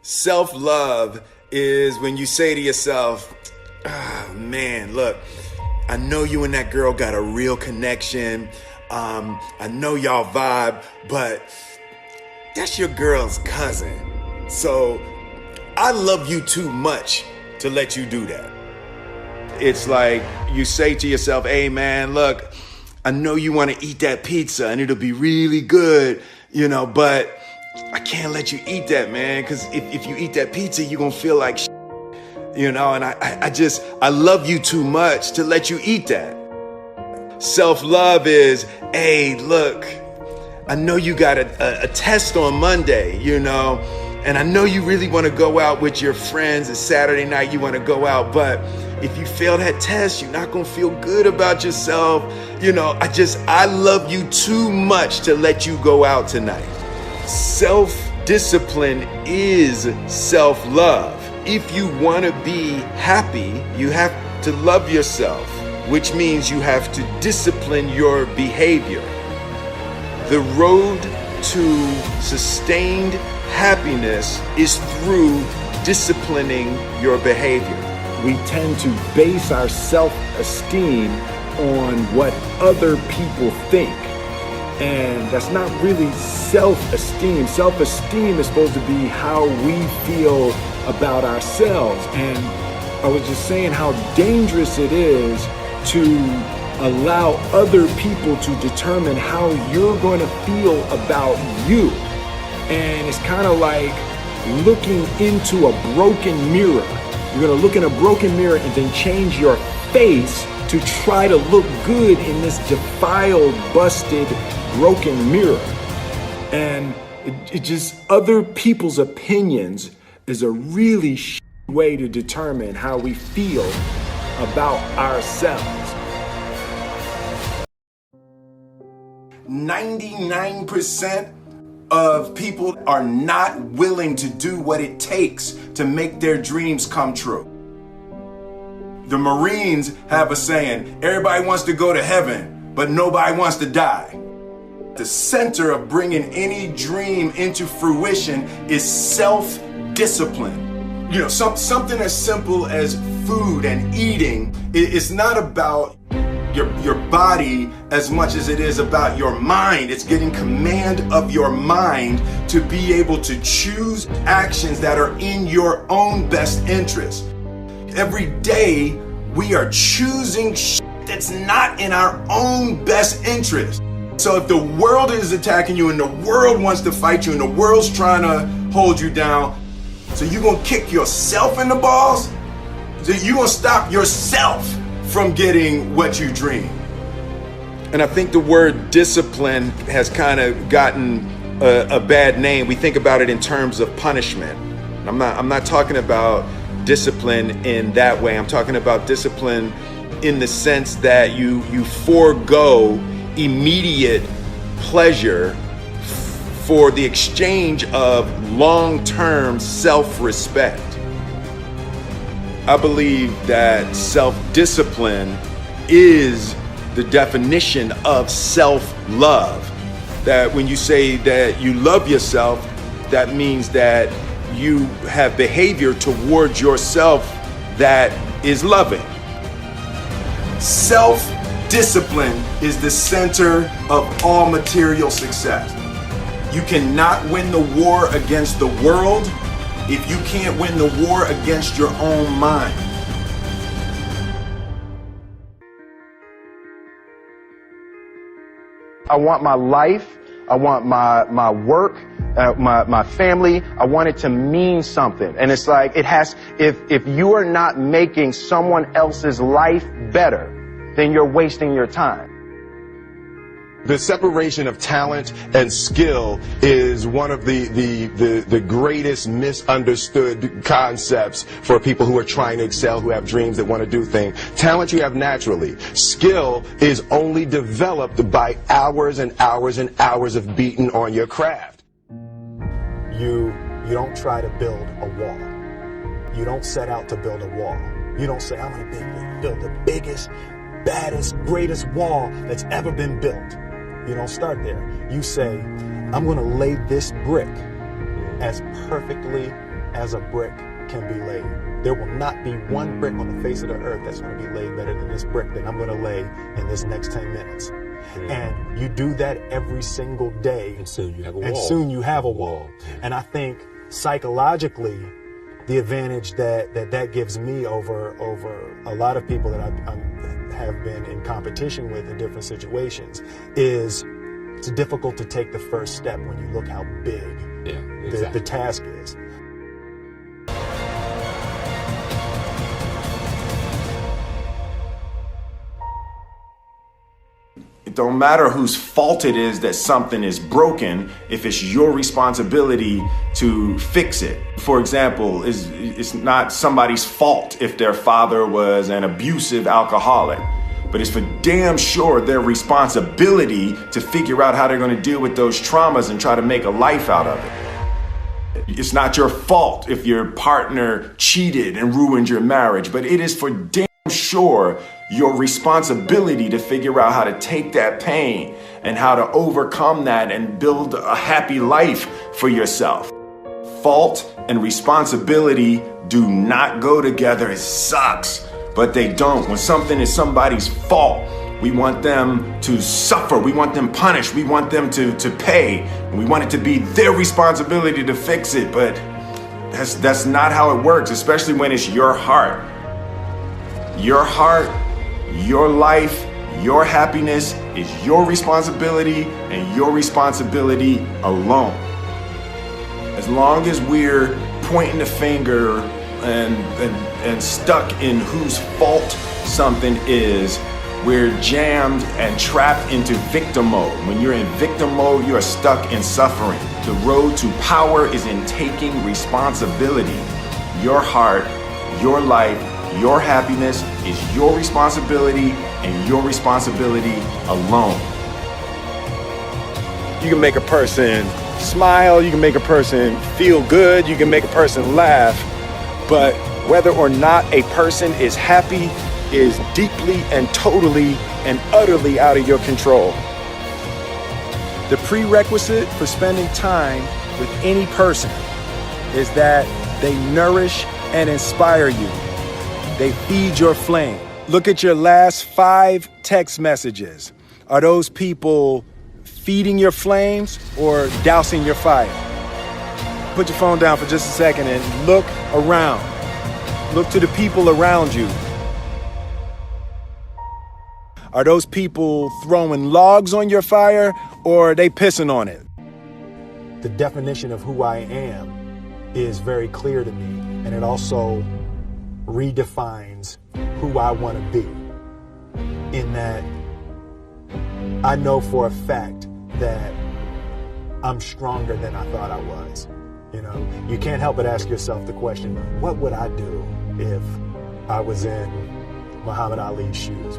Self-love is when you say to yourself, oh, man, look, I know you and that girl got a real connection. I know y'all vibe, but that's your girl's cousin. So I love you too much to let you do that. It's like you say to yourself, hey, man, look, I know you want to eat that pizza and it'll be really good, but I can't let you eat that, man, because if you eat that pizza, you're going to feel like shit, and I love you too much to let you eat that. Self-love is, hey, look, I know you got a test on Monday, and I know you really want to go out with your friends. It's Saturday night, you want to go out, but if you fail that test, you're not going to feel good about yourself. I love you too much to let you go out tonight. Self-discipline is self-love. If you want to be happy, you have to love yourself, which means you have to discipline your behavior. The road to sustained happiness is through disciplining your behavior. We tend to base our self-esteem on what other people think. And that's not really self-esteem. Self-esteem is supposed to be how we feel about ourselves. And I was just saying how dangerous it is to allow other people to determine how you're going to feel about you. And it's kind of like looking into a broken mirror. You're going to look in a broken mirror and then change your face to try to look good in this defiled, busted, broken mirror. And it just, other people's opinions is a really way to determine how we feel about ourselves. 99% of people are not willing to do what it takes to make their dreams come true. The Marines have a saying, everybody wants to go to heaven, but nobody wants to die. The center of bringing any dream into fruition is self-discipline. Something as simple as food and eating. It's not about your body as much as it is about your mind. It's getting command of your mind to be able to choose actions that are in your own best interest. Every day we are choosing that's not in our own best interest. So if the world is attacking you and the world wants to fight you and the world's trying to hold you down, so you're gonna kick yourself in the balls? So you're gonna stop yourself from getting what you dream. And I think the word discipline has kind of gotten a bad name. We think about it in terms of punishment. I'm not talking about discipline in that way. I'm talking about discipline in the sense that you forego immediate pleasure for the exchange of long-term self-respect. I believe that self-discipline is the definition of self-love. That when you say that you love yourself, that means that you have behavior towards yourself that is loving. Self-discipline is the center of all material success. You cannot win the war against the world if you can't win the war against your own mind. I want my life, I want my work, my family, I want it to mean something. And it's like, if you are not making someone else's life better, then you're wasting your time. The separation of talent and skill is one of the greatest misunderstood concepts for people who are trying to excel, who have dreams, that want to do things. Talent you have naturally. Skill is only developed by hours and hours and hours of beating on your craft. You don't try to build a wall. You don't set out to build a wall. You don't say, I'm going to build the biggest, baddest, greatest wall that's ever been built. You don't start there. You say, I'm going to lay this brick as perfectly as a brick can be laid. There will not be one brick on the face of the earth that's going to be laid better than this brick that I'm going to lay in this next 10 minutes. And you do that every single day. And soon you have a wall. And soon you have a wall. And I think psychologically, the advantage that gives me over a lot of people that I have been in competition with in different situations is it's difficult to take the first step when you look how big the task is. It don't matter whose fault it is that something is broken if it's your responsibility to fix it. For example, it's not somebody's fault if their father was an abusive alcoholic, but it's for damn sure their responsibility to figure out how they're going to deal with those traumas and try to make a life out of it. It's not your fault if your partner cheated and ruined your marriage, but it is for damn sure your responsibility to figure out how to take that pain and how to overcome that and build a happy life for yourself. Fault and responsibility do not go together. It sucks, but they don't. When something is somebody's fault, we want them to suffer. We want them punished. We want them to pay. We want it to be their responsibility to fix it, but that's not how it works, especially when it's your heart. Your heart, your life, your happiness is your responsibility and your responsibility alone. As long as we're pointing the finger and stuck in whose fault something is, we're jammed and trapped into victim mode. When you're in victim mode, you are stuck in suffering. The road to power is in taking responsibility. Your heart, your life, your happiness is your responsibility and your responsibility alone. You can make a person smile, you can make a person feel good, you can make a person laugh, but whether or not a person is happy is deeply and totally and utterly out of your control. The prerequisite for spending time with any person is that they nourish and inspire you. They feed your flame. Look at your last 5 text messages. Are those people feeding your flames or dousing your fire? Put your phone down for just a second and look around. Look to the people around you. Are those people throwing logs on your fire or are they pissing on it? The definition of who I am is very clear to me, and it also redefines who I want to be, in that I know for a fact that I'm stronger than I thought I was. You know, you can't help but ask yourself the question, what would I do if I was in Muhammad Ali's shoes?